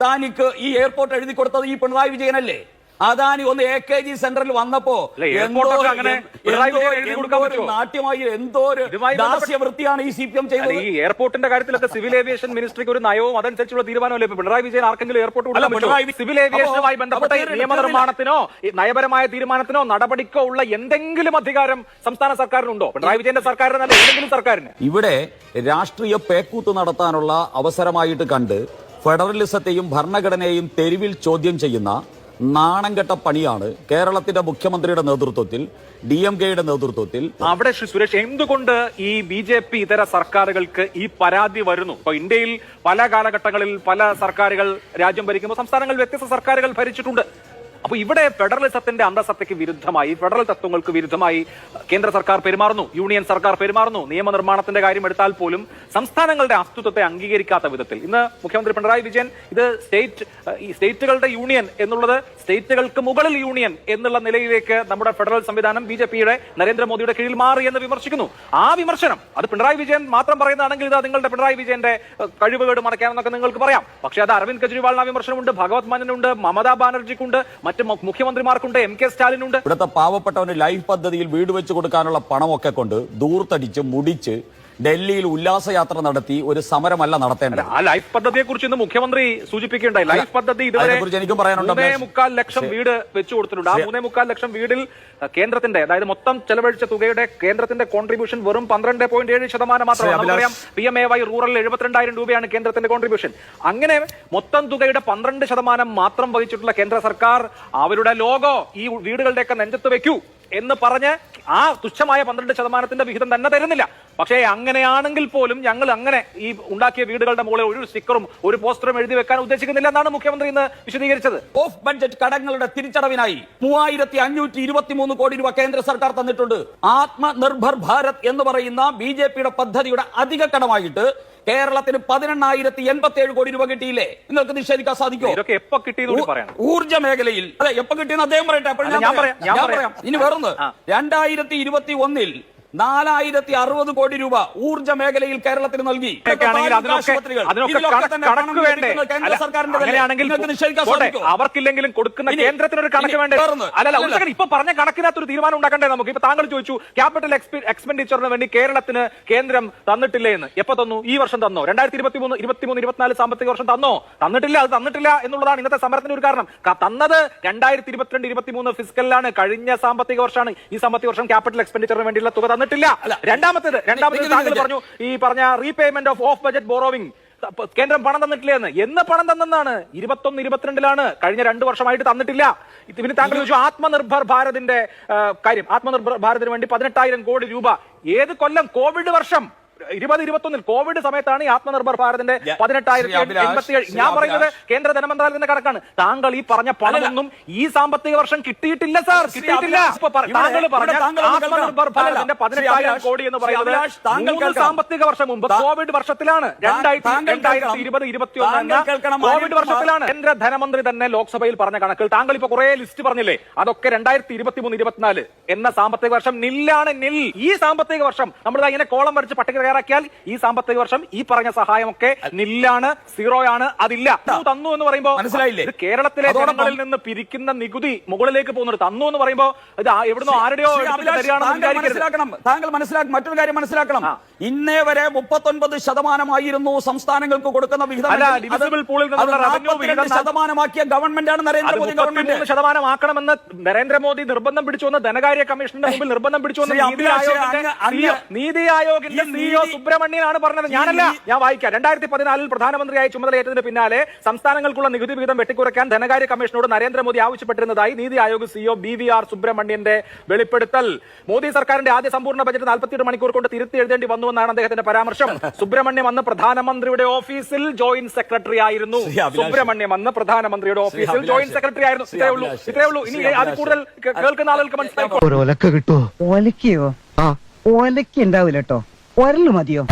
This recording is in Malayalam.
അദാനിക്ക് ഈ എയർപോർട്ട് എഴുതി കൊടുത്തത് ഈ പിണറായി വിജയനല്ലേ? അദാനി ഒന്ന് AKG സെന്ററിൽ വന്നപ്പോ നാട്യമായി എന്തോ ഒരു ദാസ്യവൃത്തിയാണ് ഈ CPM ചെയ്തത്. ഈ എയർപോർട്ടിന്റെ കാര്യത്തിലൊക്കെ സിവിൽ ഏവിയേഷൻ മിനിസ്ട്രിക്ക് ഒരു നയവും അതനുസരിച്ചുള്ള തീരുമാനമല്ലേ പിണറായി വിജയൻ ആർക്കെങ്കിലും എയർപോർട്ട് സിവിൽ ഏവിയേഷനുമായി ബന്ധപ്പെട്ട നിയമനിർമ്മാണത്തിനോ നയപരമായ തീരുമാനത്തിനോ നടപടിക്കോ ഉള്ള എന്തെങ്കിലും അധികാരം സംസ്ഥാന സർക്കാരിനുണ്ടോ? പിണറായി വിജയന്റെ സർക്കാരിനല്ല ഏതെങ്കിലും സർക്കാരിന്. ഇവിടെ രാഷ്ട്രീയ പേക്കൂത്ത് നടത്താനുള്ള അവസരമായിട്ട് കണ്ട് ഫെഡറലിസത്തെയും ഭരണഘടനയെയും തെരുവിൽ ചോദ്യം ചെയ്യുന്ന നാണംകെട്ട പണിയാണ് കേരളത്തിന്റെ മുഖ്യമന്ത്രിയുടെ നേതൃത്വത്തിൽ DMKയുടെ നേതൃത്വത്തിൽ. അവിടെ സുരേഷ്, എന്തുകൊണ്ട് ഈ BJP ഇതര സർക്കാരുകൾക്ക് ഈ പരാതി വരുന്നു? ഇപ്പൊ ഇന്ത്യയിൽ പല കാലഘട്ടങ്ങളിൽ പല സർക്കാരുകൾ രാജ്യം ഭരിക്കുമ്പോൾ സംസ്ഥാനങ്ങളിൽ വ്യത്യസ്ത സർക്കാരുകൾ ഭരിച്ചിട്ടുണ്ട്. അപ്പൊ ഇവിടെ ഫെഡറലിസത്തിന്റെ അന്തസത്തയ്ക്ക് വിരുദ്ധമായി, ഫെഡറൽ തത്വങ്ങൾക്ക് വിരുദ്ധമായി കേന്ദ്ര സർക്കാർ പെരുമാറുന്നു, യൂണിയൻ സർക്കാർ പെരുമാറുന്നു. നിയമനിർമ്മാണത്തിന്റെ കാര്യം എടുത്താൽ പോലും സംസ്ഥാനങ്ങളുടെ അസ്തിത്വത്തെ അംഗീകരിക്കാത്ത വിധത്തിൽ ഇന്ന് മുഖ്യമന്ത്രി പിണറായി വിജയൻ ഇത് സ്റ്റേറ്റുകളുടെ യൂണിയൻ എന്നുള്ളത് സ്റ്റേറ്റുകൾക്ക് മുകളിൽ യൂണിയൻ എന്നുള്ള നിലയിലേക്ക് നമ്മുടെ ഫെഡറൽ സംവിധാനം BJPയുടെ നരേന്ദ്രമോദിയുടെ കീഴിൽ മാറി എന്ന് വിമർശിക്കുന്നു. ആ വിമർശനം അത് പിണറായി വിജയൻ മാത്രം പറയുന്നതാണെങ്കിൽ ഇത് നിങ്ങളുടെ പിണറായി വിജയന്റെ കഴിവുകേട് മറയ്ക്കാമെന്നൊക്കെ നിങ്ങൾക്ക് പറയാം. പക്ഷേ അത് അരവിന്ദ് കെജ്രിവാളിന് ആ വിമർശനമുണ്ട്, ഭഗവത് മാനനുണ്ട്, മമതാ ബാനർജിക്കുണ്ട്, മറ്റ് മുഖ്യമന്ത്രിമാർക്കുണ്ട്, MK സ്റ്റാലിനുണ്ട്. ഇവിടുത്തെ പാവപ്പെട്ടവന് ലൈഫ് പദ്ധതിയിൽ വീട് വെച്ച് കൊടുക്കാനുള്ള പണമൊക്കെ കൊണ്ട് ദൂർത്തടിച്ച് മുടിച്ച് ഡൽഹിയിൽ ഉല്ലാസയാത്ര നടത്തി ഒരു സമരമല്ല നടത്തേണ്ടത്. ആ ലൈഫ് പദ്ധതിയെ കുറിച്ച് ഇന്ന് മുഖ്യമന്ത്രി സൂചിപ്പിക്കേണ്ടായി. ലൈഫ് പദ്ധതി ഇതുവരെ 3.25 ലക്ഷം വീട് വെച്ചു കൊടുത്തിട്ടുണ്ട്. ആ 3.25 ലക്ഷം വീടിൽ കേന്ദ്രത്തിന്റെ, അതായത് മൊത്തം ചെലവഴിച്ച തുകയുടെ കേന്ദ്രത്തിന്റെ കോൺട്രിബ്യൂഷൻ വെറും 12.7% മാത്രമാണ്. നമുക്കറിയാം PMAY റൂറൽ 72,000 രൂപയാണ് കേന്ദ്രത്തിന്റെ കോൺട്രിബ്യൂഷൻ. അങ്ങനെ മൊത്തം തുകയുടെ 12% മാത്രം വഹിച്ചിട്ടുള്ള കേന്ദ്ര സർക്കാർ അവരുടെ ലോഗോ ഈ വീടുകളുടെയൊക്കെ നെഞ്ചത്ത് വെക്കൂ എന്ന് പറഞ്ഞ് ആ തുച്ഛമായ 12% വിഹിതം തന്നെ തരുന്നില്ല. പക്ഷേ അങ്ങനെയാണെങ്കിൽ പോലും ഞങ്ങൾ അങ്ങനെ ഈ ഉണ്ടാക്കിയ വീടുകളുടെ മുകളിൽ ഒരു സ്റ്റിക്കറും ഒരു പോസ്റ്ററും എഴുതി വെക്കാൻ ഉദ്ദേശിക്കുന്നില്ല എന്നാണ് മുഖ്യമന്ത്രി ഇന്ന് വിശദീകരിച്ചത്. ഓഫ് ബഡ്ജറ്റ് കടങ്ങളുടെ തിരിച്ചടവിനായി 3523 കോടി രൂപ കേന്ദ്ര സർക്കാർ തന്നിട്ടുണ്ട്. ആത്മനിർഭർ ഭാരത് എന്ന് പറയുന്ന BJPയുടെ പദ്ധതിയുടെ അധിക കടമായിട്ട് കേരളത്തിന് 18,087 കോടി രൂപ കിട്ടിയില്ലേ? നിങ്ങൾക്ക് നിഷേധിക്കാൻ സാധിക്കുമോ? ഇതൊക്കെ എപ്പോ കിട്ടിയെന്ന് പറയാം. ഊർജ്ജ മേഖലയിൽ അതെ എപ്പോ കിട്ടിയെന്ന് അദ്ദേഹം പറയട്ടെ. അപ്പോൾ ഞാൻ പറയാം. ഇനി വേറൊന്ന്, 2021 4,060 കോടി രൂപ ഊർജ്ജ മേഖലയിൽ കേരളത്തിന് നൽകി. അവർക്കില്ലെങ്കിലും കൊടുക്കുന്ന കേന്ദ്രത്തിനൊരു കണക്ക് വേണ്ടേ? അല്ലല്ല, ഇപ്പൊ പറഞ്ഞ കണക്കിനകത്തൊരു തീരുമാനം ഉണ്ടാക്കണ്ടേ നമുക്ക്? ഇപ്പൊ താങ്കൾ ചോദിച്ചു ക്യാപിറ്റൽ എക്സ്പെൻഡിച്ചറിന് വേണ്ടി കേരളത്തിന് കേന്ദ്രം തന്നിട്ടില്ലേ എന്ന്. എപ്പോ തന്നു? ഈ വർഷം തന്നോ? 2023-24 സാമ്പത്തിക വർഷം തന്നോ? തന്നിട്ടില്ല. അത് തന്നിട്ടില്ല എന്നുള്ളതാണ് ഇന്നത്തെ സമരത്തിന് ഒരു കാരണം. തന്നത് 2022-23 ഫിസ്ക്കലിലാണ്, കഴിഞ്ഞ സാമ്പത്തിക വർഷമാണ്. ഈ സാമ്പത്തിക വർഷം ക്യാപിറ്റൽ എക്സ്പെൻഡിച്ചറിന് വേണ്ടിയുള്ള തുക തന്നിട്ടില്ല. രണ്ടാമത്തേത് താങ്കൾ പറഞ്ഞു ഈ പറഞ്ഞ റീപേയ്മെന്റ് ഓഫ് ബഡ്ജറ്റ് ബോറോവിംഗ് കേന്ദ്രം പണം തന്നിട്ടില്ല എന്ന് പണം തന്നെന്നാണ് 21-22 കഴിഞ്ഞ 2 വർഷമായിട്ട് തന്നിട്ടില്ല. പിന്നെ താങ്കൾ ചോദിച്ചു ആത്മനിർഭർ ഭാരതിന്റെ കാര്യം. ആത്മനിർഭർ ഭാരതിന് വേണ്ടി 18,000 കോടി രൂപ ഏത് കൊല്ലം? കോവിഡ് വർഷം 2021 കോവിഡ് സമയത്താണ് ഈ ആത്മനിർഭർ ഭാരതിന്റെ 18,087. ഞാൻ പറയുന്നത് കേന്ദ്ര ധനമന്ത്രാലയത്തിന്റെ കണക്കാണ്. താങ്കൾ ഈ പറഞ്ഞ പണമൊന്നും ഈ സാമ്പത്തിക വർഷം കിട്ടിയിട്ടില്ല സാർ, കിട്ടിയിട്ടില്ല. താങ്കൾ പറഞ്ഞ ആത്മനിർഭർ ഭാരതിന്റെ 18,000 കോടി എന്ന് പറയുന്നത് 3 സാമ്പത്തിക വർഷം മുമ്പ് കോവിഡ് വർഷത്തിലാണ്. 2020-21 കോവിഡ് വർഷത്തിലാണ്. കേന്ദ്ര ധനമന്ത്രി തന്നെ ലോക്സഭയിൽ പറഞ്ഞ കണക്കുകൾ താങ്കൾ ഇപ്പൊ കുറെ ലിസ്റ്റ് പറഞ്ഞില്ലേ, അതൊക്കെ 2023-24 എന്ന സാമ്പത്തിക വർഷം നില്ലാണ്. നിൽ. ഈ സാമ്പത്തിക വർഷം നമ്മൾ ഇങ്ങനെ കോളം വരച്ച് പട്ടിക ാക്കിയാൽ ഈ സാമ്പത്തിക വർഷം ഈ പറഞ്ഞ സഹായമൊക്കെ നില്ലാണ്, സീറോയാണ്, അതില്ല. തന്നു എന്ന് പറയുമ്പോൾ മനസ്സിലായില്ലേ? ഇത് കേരളത്തിലെ ജനങ്ങളിൽ നിന്ന് പിരിക്കുന്ന നികുതി മുകളിലേക്ക് പോകുന്നത്. തന്നു എന്ന് പറയുമ്പോൾ ഇത് എവിടുന്നോ ആരുടെയോ മനസ്സിലാക്കണം. താങ്കൾ മനസ്സിലാക്കും. മറ്റൊരു കാര്യം മനസ്സിലാക്കണം. ഇന്നേ വരെ 39% സംസ്ഥാനങ്ങൾക്ക് കൊടുക്കുന്ന വിഹിതം ശതമാനമാക്കിയ ഗവൺമെന്റാണ് നരേന്ദ്രമോദി ഗവൺമെന്റ്. 3% ആക്കണമെന്ന് നരേന്ദ്രമോദി നിർബന്ധം പിടിച്ചുവന്ന് ധനകാര്യ കമ്മീഷന്റെ മുമ്പിൽ നിർബന്ധം പിടിച്ചുവന്ന് നീതി ആയോഗിന്റെ CEO സുബ്രഹ്മണ്യനാണ് പറഞ്ഞത്, ഞാനല്ല. ഞാൻ വായിക്കാം. 2014 പ്രധാനമന്ത്രിയായി ചുമതലയേറ്റതിന് പിന്നാലെ സംസ്ഥാനങ്ങൾക്കുള്ള നികുതി വിഹിതം വെട്ടിക്കുറയ്ക്കാൻ ധനകാര്യ കമ്മീഷനോട് നരേന്ദ്രമോദി ആവശ്യപ്പെട്ടിരുന്നതായി നീതി ആയോഗ് CEO BVR സുബ്രഹ്മണ്യന്റെ വെളിപ്പെടുത്തൽ. മോദി സർക്കാരിന്റെ ആദ്യ സമ്പൂർണ്ണ ബജറ്റ് 48 മണിക്കൂർ കൊണ്ട് തിരുത്തി എഴുതേണ്ടി വന്നുവെന്നാണ് അദ്ദേഹത്തിന്റെ പരാമർശം. സുബ്രഹ്മണ്യം അന്ന് പ്രധാനമന്ത്രിയുടെ ഓഫീസിൽ ജോയിന്റ് സെക്രട്ടറി ആയിരുന്നു. സുബ്രഹ്മണ്യം അന്ന് പ്രധാനമന്ത്രിയുടെ ഓഫീസിൽ ജോയിന്റ് സെക്രട്ടറി ആയിരുന്നു. ഇത്രേ ഉള്ളൂ. ഇനി അത് കൂടുതൽ കേൾക്കുന്ന ആളുകൾക്ക് മനസ്സിലാക്കും. ഒലക്കോ ഒലക്കുണ്ടാവില്ല കേട്ടോ. ഒരല് മതിയോ?